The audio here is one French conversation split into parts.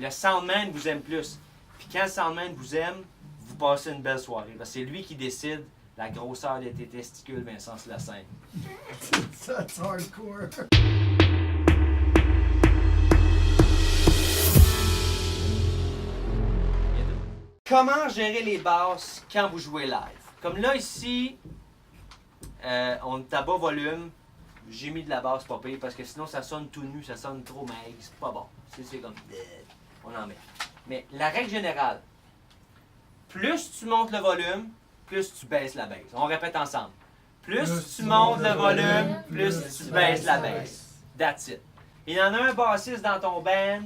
Le soundman vous aime plus. Puis quand le soundman vous aime, vous passez une belle soirée. Parce que c'est lui qui décide la grosseur de tes testicules, Vincent Slacin. That's hardcore. Comment gérer les basses quand vous jouez live? Comme là, ici, on est à bas volume. J'ai mis de la basse pas pire parce que sinon ça sonne tout nu, ça sonne trop maigre, c'est pas bon. C'est comme... On en met. Mais la règle générale, plus tu montes le volume, plus tu baisses la baisse. On répète ensemble. Plus tu montes le volume, plus tu baisses la baisse. That's it. Il y en a un bassiste dans ton band,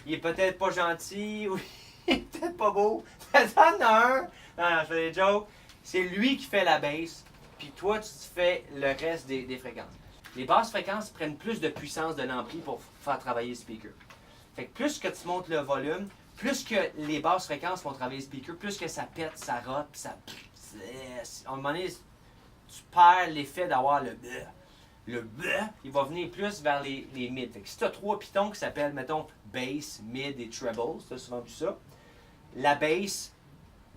il est peut-être pas gentil, ou il est peut-être pas beau. T'en as un. Non, je fais des jokes. C'est lui qui fait la basse, puis toi, tu fais le reste des fréquences. Les basses fréquences prennent plus de puissance de l'ampli pour faire travailler le speaker. Fait que plus que tu montes le volume, plus que les basses fréquences font travailler le speaker, plus que ça pète, ça rote, puis ça... À un moment donné, tu perds l'effet d'avoir le bleu. Le bleu, il va venir plus vers les mids. Fait que si tu as 3 pitons qui s'appellent, mettons, bass, mid et treble, tu as souvent vu ça, la bass,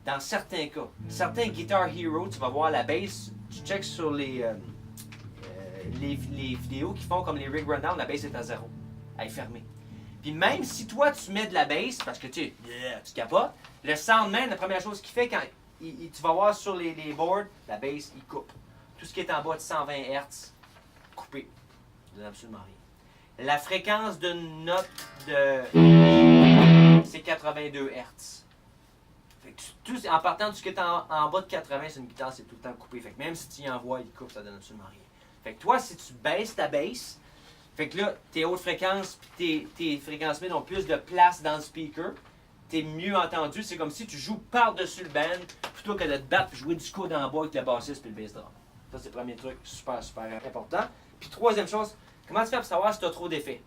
dans certains cas, certains Guitar Hero, tu vas voir la bass, tu checks sur les vidéos qui font comme les rig rundown, la bass est à 0. Elle est fermée. Puis même si toi tu mets de la bass, parce que tu capotes, le soundman, la première chose qu'il fait quand tu vas voir sur les boards, la bass, il coupe. Tout ce qui est en bas de 120 Hz, coupé. Ça donne absolument rien. La fréquence d'une note c'est 82 Hz. Fait que en partant de ce qui est en bas de 80, c'est une guitare, c'est tout le temps coupé. Fait que même si tu y envoies, il coupe, ça donne absolument rien. Fait que toi, si tu baisses ta bass, fait que là, tes hautes fréquences et tes fréquences mid ont plus de place dans le speaker, t'es mieux entendu. C'est comme si tu joues par-dessus le band plutôt que de te battre et jouer du coude en bas avec le bassiste et le bass drum. Ça, c'est le premier truc super, super important. Puis troisième chose, comment tu fais pour savoir si tu as trop d'effets?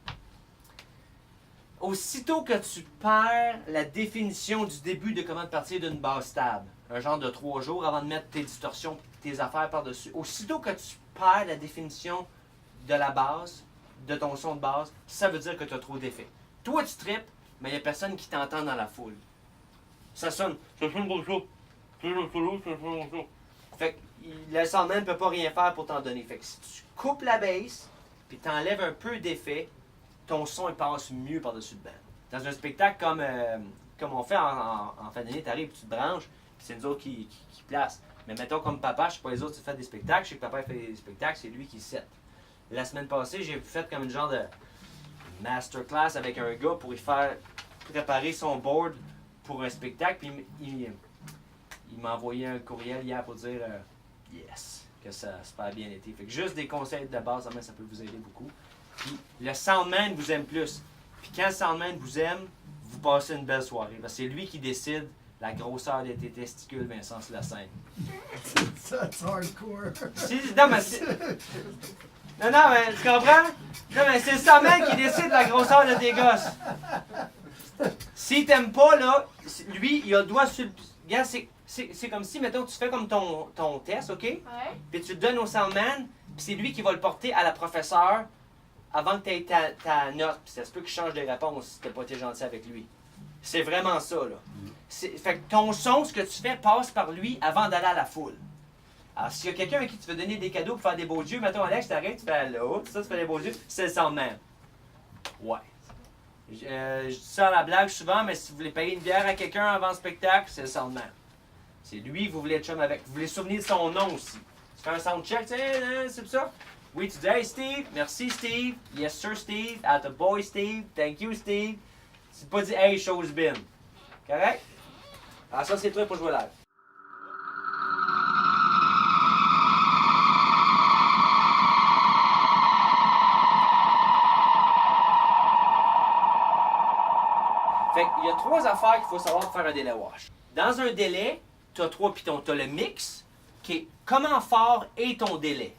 Aussitôt que tu perds la définition du début de comment partir d'une basse stable, un genre de 3 jours avant de mettre tes distorsions tes affaires par-dessus, aussitôt que tu perds la définition de la base, de ton son de base, ça veut dire que tu as trop d'effets. Toi, tu tripes, mais il n'y a personne qui t'entend dans la foule. Ça sonne comme ça. Fait que le soundman ne peut pas rien faire pour t'en donner. Fait que si tu coupes la bass, puis tu enlèves un peu d'effet, ton son il passe mieux par-dessus le band. Dans un spectacle comme on fait en fin d'année, tu arrives, tu te branches, puis c'est nous autres qui placent. Mais mettons comme papa, je sais pas les autres, tu fais des spectacles, je sais que papa fait des spectacles, c'est lui qui set. La semaine passée, j'ai fait comme une genre de masterclass avec un gars pour lui faire préparer son board pour un spectacle, puis il m'a envoyé un courriel hier pour dire yes, que ça a super bien été. Fait que juste des conseils de base, ça peut vous aider beaucoup. Puis le soundman vous aime plus. Puis quand le soundman vous aime, vous passez une belle soirée. Parce que c'est lui qui décide la grosseur de tes testicules, Vincent Slacin. That's hardcore. Non, mais tu comprends? Non, mais c'est le soundman qui décide la grosseur de tes gosses. S'il t'aime pas, là, lui, il a le doigt sur le... Regarde, c'est comme si, mettons, tu fais comme ton test, OK? Ouais. Puis tu le donnes au soundman, puis c'est lui qui va le porter à la professeure avant que tu aies ta note. Puis ça se peut qu'il change de réponse si tu n'as pas été gentil avec lui. C'est vraiment ça, là. Fait que ton son, ce que tu fais, passe par lui avant d'aller à la foule. Alors, s'il y a quelqu'un à qui tu veux donner des cadeaux pour faire des beaux yeux, mettons, Alex, t'arrêtes, tu fais allô, ça, tu fais des beaux yeux, c'est le soundman. Ouais. Je dis ça à la blague souvent, mais si vous voulez payer une bière à quelqu'un avant le spectacle, c'est le soundman. C'est lui, vous voulez être chum avec. Vous voulez souvenir de son nom aussi. Tu fais un soundcheck, tu sais, c'est ça? Oui, tu dis, hey Steve, merci Steve, yes sir Steve, at the boy Steve, thank you Steve. Tu pas dit, hey, show's been. Correct? Alors ça, c'est le truc pour jouer live. Fait qu'il y a 3 affaires qu'il faut savoir pour faire un délai wash. Dans un délai, tu as 3 pitons. Tu as le mix, qui est comment fort est ton délai.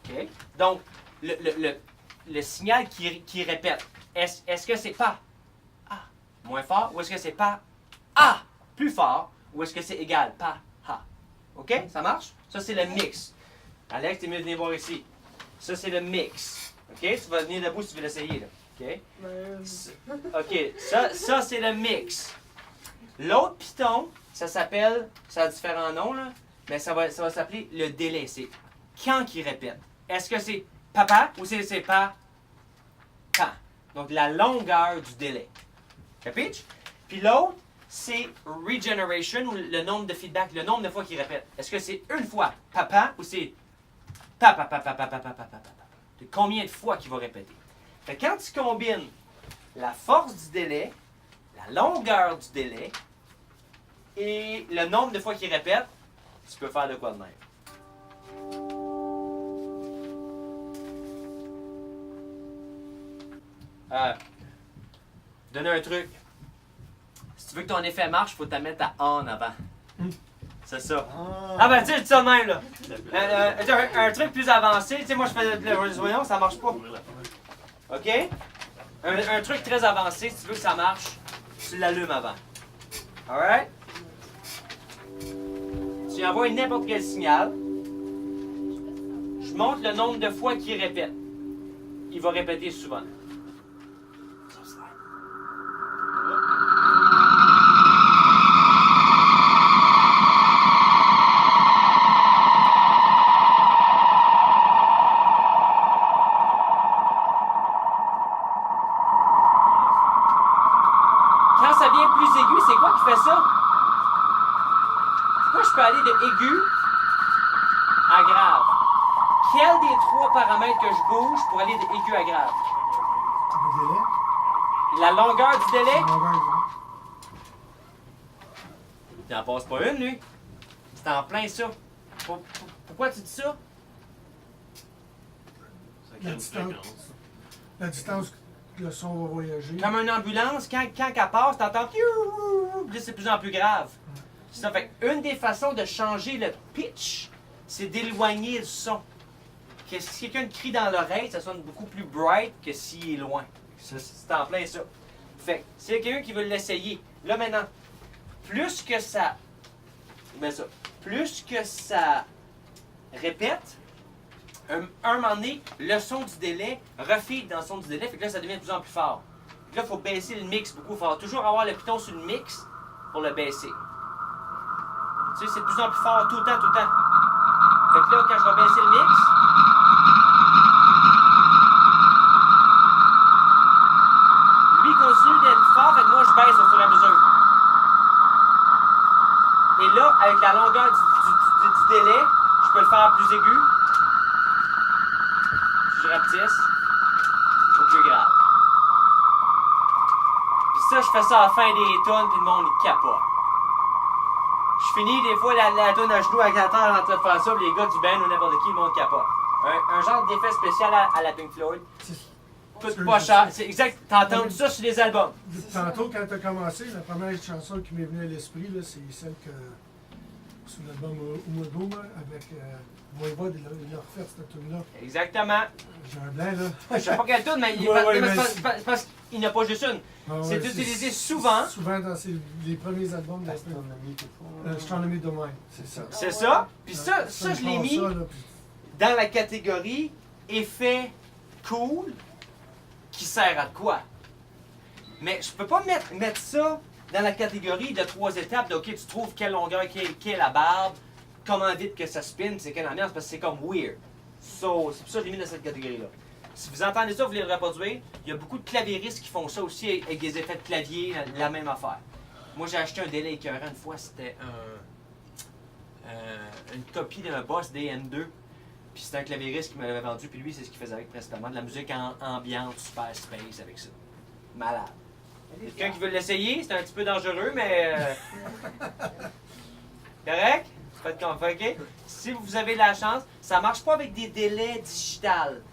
Okay? Donc, le signal qui répète, est-ce que c'est pas A moins fort ou est-ce que c'est pas A plus fort ou est-ce que c'est égal pas A? OK? Ça marche? Ça, c'est le mix. Alex, t'es mieux de venir voir ici. Ça, c'est le mix. OK? Tu vas venir debout si tu veux l'essayer. Là. OK? OK, ça c'est le mix. L'autre piton, ça s'appelle, ça a différents noms, là, mais ça va s'appeler le délai. C'est quand qu'il répète. Est-ce que c'est papa ou c'est pas quand? Donc la longueur du délai. Capiche? Puis l'autre, c'est regeneration ou le nombre de feedback, le nombre de fois qu'il répète. Est-ce que c'est une fois papa ou c'est papa, papa, papa, papa, papa, papa? C'est combien de fois qu'il va répéter? Fait que quand tu combines la force du délai, la longueur du délai et le nombre de fois qu'il répète, tu peux faire de quoi de même. Donner un truc. Si tu veux que ton effet marche, il faut te mettre à en avant. C'est ça. Ah ben tu sais, je dis ça de même là. Un truc plus avancé, tu sais, moi je fais de la voyons, ça marche pas. OK? Un truc très avancé, si tu veux que ça marche, tu l'allumes avant. Alright? Tu envoies n'importe quel signal. Je montre le nombre de fois qu'il répète. Il va répéter souvent. Quand ça devient plus aigu, c'est quoi qui fait ça? Pourquoi je peux aller de aigu à grave? Quel des trois paramètres que je bouge pour aller de aigu à grave? Le délai. La longueur du délai? La longueur du délai. Il n'en passe pas une, lui. C'est en plein ça. Pourquoi tu dis ça? La distance que le son va voyager. Comme une ambulance, quand elle passe, t'entends... Puis là, c'est de plus en plus grave. C'est ça. Fait une des façons de changer le pitch, c'est d'éloigner le son. Que si quelqu'un crie dans l'oreille, ça sonne beaucoup plus bright que s'il est loin. C'est en plein ça. Fait que s'il y a quelqu'un qui veut l'essayer, là maintenant, plus que ça répète, un moment donné, le son du délai refile dans le son du délai, fait que là, ça devient de plus en plus fort. Puis là, il faut baisser le mix beaucoup fort. Toujours avoir le piton sur le mix pour le baisser. Tu sais, c'est de plus en plus fort tout le temps, tout le temps. Fait que là, quand je vais baisser le mix, lui continue d'être fort, fait que moi, je baisse au fur et à mesure. Et là, avec la longueur du délai, je peux le faire plus aigu. Je rapetisse au plus grave. Puis ça, je fais ça à la fin des tonnes, puis le monde il capote. Je finis des fois la tonne à genoux avec la terre en train de faire ça, puis les gars du band ou n'importe qui, le monde capote. Un genre d'effet spécial à la Pink Floyd. Coûte pas cher. C'est exact. T'as entendu ça sur les albums. Tantôt, quand t'as commencé, la première chanson qui m'est venue à l'esprit, c'est celle que sur l'album Uma Boomer avec Voivode, il a refait cette tune-là. Exactement. J'ai un blanc là. Je sais pas quelle tune, mais c'est parce qu'il n'y a pas juste une. C'est utilisé souvent. Souvent dans les premiers albums d'Astronomy Domain, c'est ça. C'est ça. Puis ça je l'ai mis dans la catégorie effet cool qui sert à quoi. Mais je peux pas mettre ça dans la catégorie de 3 étapes de OK, tu trouves quelle longueur, quelle la barbe, comment vite que ça spin, c'est quelle ambiance, parce que c'est comme weird. So, c'est pour ça que je l'ai mis dans cette catégorie-là. Si vous entendez ça, vous voulez le reproduire, il y a beaucoup de claviéristes qui font ça aussi avec des effets de clavier, la même affaire. Moi, j'ai acheté un délai écœurant une fois, c'était une copie d'un Boss DN2. Puis c'était un claviériste qui me l'avait vendu, puis lui, c'est ce qu'il faisait avec prestement de la musique ambiante, super space avec ça. Malade. Quelqu'un qui veut l'essayer, c'est un petit peu dangereux, mais... Correct? Faites comme OK? Si vous avez la chance, ça marche pas avec des délais digitales.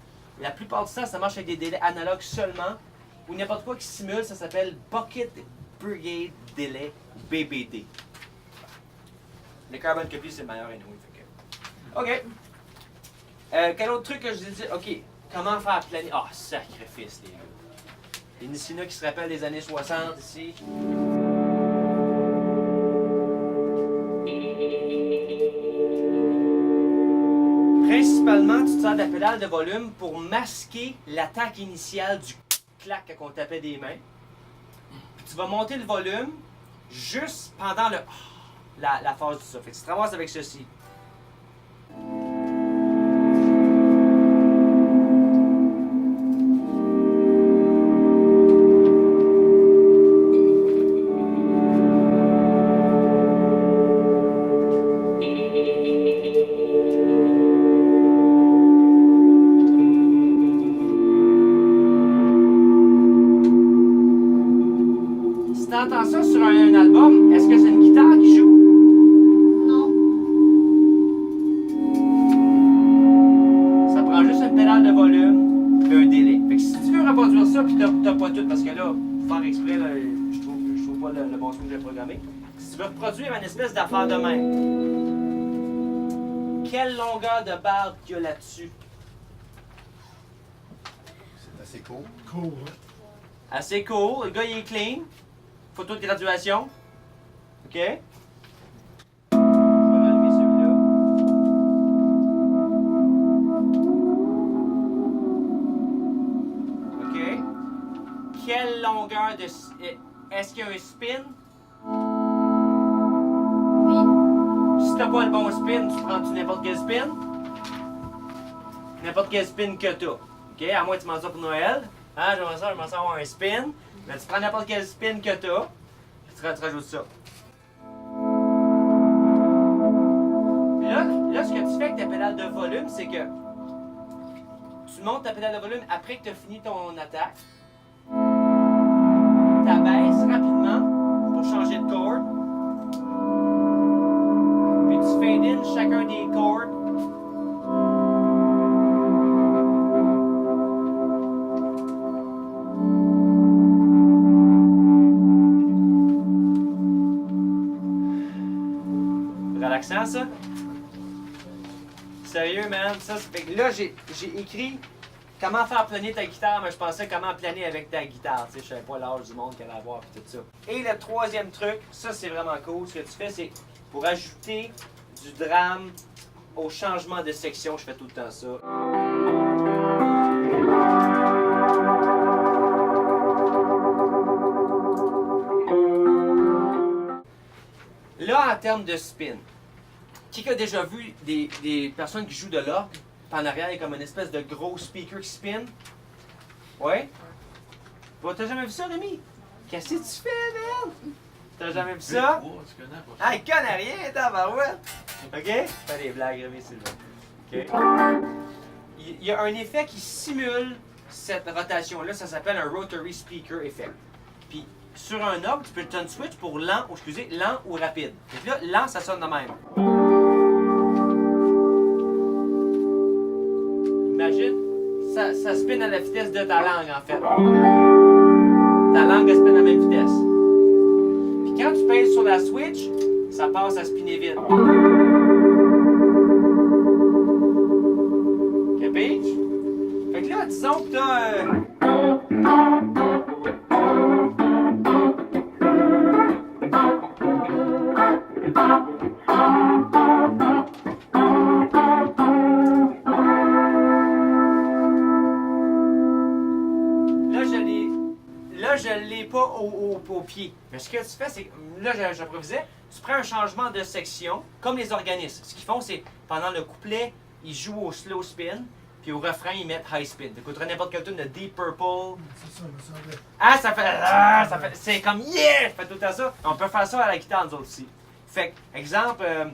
La plupart du temps, ça marche avec des délais analogues seulement, ou n'importe quoi qui simule, ça s'appelle Bucket Brigade Delay, BBD. Le Carbon Copy, c'est le meilleur anyway. OK. Quel autre truc que je dis? OK. Comment faire planer? Ah, sacrifice, les gars. Les Nissina qui se rappellent des années 60 ici. Principalement, tu te sers de la pédale de volume pour masquer l'attaque initiale du clac quand on tapait des mains. Puis tu vas monter le volume juste pendant la phase du ça. Fait que tu te ramasses avec ceci. Si t'entends ça sur un album, est-ce que c'est une guitare qui joue? Non. Ça prend juste une pédale de volume et un délai. Fait que si tu veux reproduire ça puis t'as pas tout, parce que là, pour faire exprès, là, je trouve pas le bon son que j'ai programmé. Si tu veux reproduire une espèce d'affaire de même, quelle longueur de barre qu'il y a là-dessus? C'est assez court. Court, hein? Assez court, le gars il est clean. Photo de graduation. OK? Je vais rallumer celui-là. OK? Quelle longueur de... Est-ce qu'il y a un spin? Oui. Si t'as pas le bon spin, tu prends n'importe quel spin? N'importe quel spin que t'as. OK? À moins que tu m'en ça pour Noël. Hein, je vais m'en avoir un spin. Mais tu prends n'importe quel spin que t'as. Puis tu rajoutes ça. Puis là, ce que tu fais avec ta pédale de volume, c'est que tu montes ta pédale de volume après que tu as fini ton attaque. Tu abaisses rapidement pour changer de chord. Puis tu fade in chacun des chords. Relaxant, ça? Sérieux, man? Ça, fait que là, j'ai écrit comment faire planer ta guitare, mais je pensais comment planer avec ta guitare. Tu sais, je savais pas l'âge du monde qu'elle allait avoir et tout ça. Et le troisième truc, ça, c'est vraiment cool. Ce que tu fais, c'est pour ajouter du drame au changement de section. Je fais tout le temps ça. Là, en termes de spin, qui a déjà vu des personnes qui jouent de l'orgue? En arrière, il y a comme une espèce de gros speaker qui spin. Ouais? Bon, t'as jamais vu ça, Rémi? Qu'est-ce que tu fais, man? T'as jamais vu ça? Tu connais pas. Ah, il connaît rien, tabarouette! OK? Fais des blagues, Rémi, s'il vous plaît. OK? Il y a un effet qui simule cette rotation-là. Ça s'appelle un rotary speaker effect. Puis, sur un orgue, tu peux te switch pour lent ou rapide. Donc là, lent, ça sonne de même. Imagine, ça spin à la vitesse de ta langue, en fait. Ta langue, elle spin à la même vitesse. Puis quand tu pèses sur la switch, ça passe à spinner vite. Capiche? Fait que là, disons que t'as... Là, je l'ai pas au pied. Mais ce que tu fais, c'est que là, j'improvisais. Tu prends un changement de section, comme les organismes. Ce qu'ils font, c'est pendant le couplet, ils jouent au slow spin, puis au refrain, ils mettent high spin. Tu écouteras n'importe quel tune de Deep Purple. C'est ça, me semblait. Ah, ça fait. C'est comme yeah! Ça fait tout le temps ça. On peut faire ça à la guitare, nous autres aussi. Fait que, exemple, là,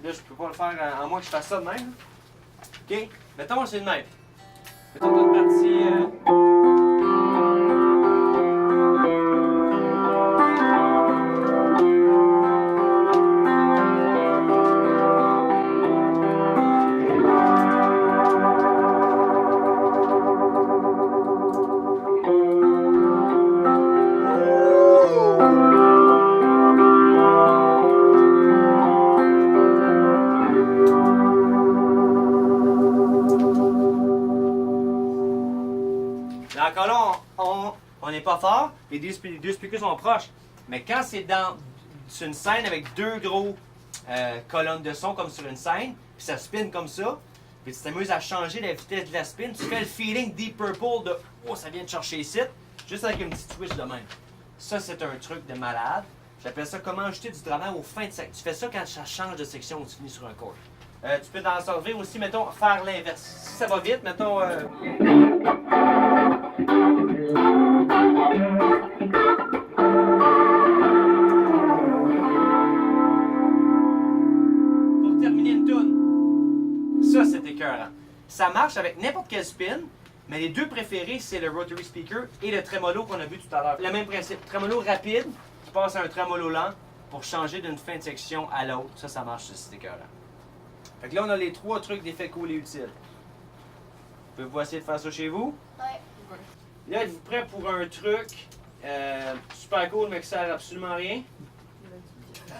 je peux pas le faire à moins que je fasse ça de même. OK? Mettons, c'est de même. Mettons une partie. Encore là, on n'est pas fort, les deux speakers sont proches. Mais quand c'est sur une scène avec deux gros colonnes de son comme sur une scène, puis ça spin comme ça, puis tu t'amuses à changer la vitesse de la spin, tu fais le feeling Deep Purple de oh, ça vient de chercher ici, juste avec une petite twist de même. Ça, c'est un truc de malade. J'appelle ça comment ajouter du drama aux fins de section. Tu fais ça quand ça change de section ou tu finis sur un chord. Tu peux t'en servir aussi, mettons, faire l'inverse. Si ça va vite, mettons. Pour terminer une tune. Ça, c'est écœurant. Ça marche avec n'importe quel spin, mais les deux préférés, c'est le rotary speaker et le tremolo qu'on a vu tout à l'heure. Le même principe. Tremolo rapide, qui passe à un tremolo lent pour changer d'une fin de section à l'autre. Ça marche, c'est écœurant. Fait que là, on a les 3 trucs d'effets cool et utiles. Pouvez-vous essayer de faire ça chez vous? Ouais. Là, êtes-vous prêts pour un truc super cool, mais qui sert absolument à rien? Ça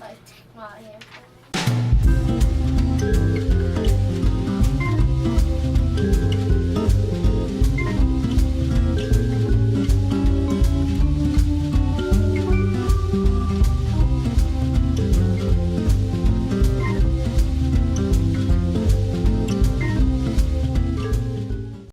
va strictement rien.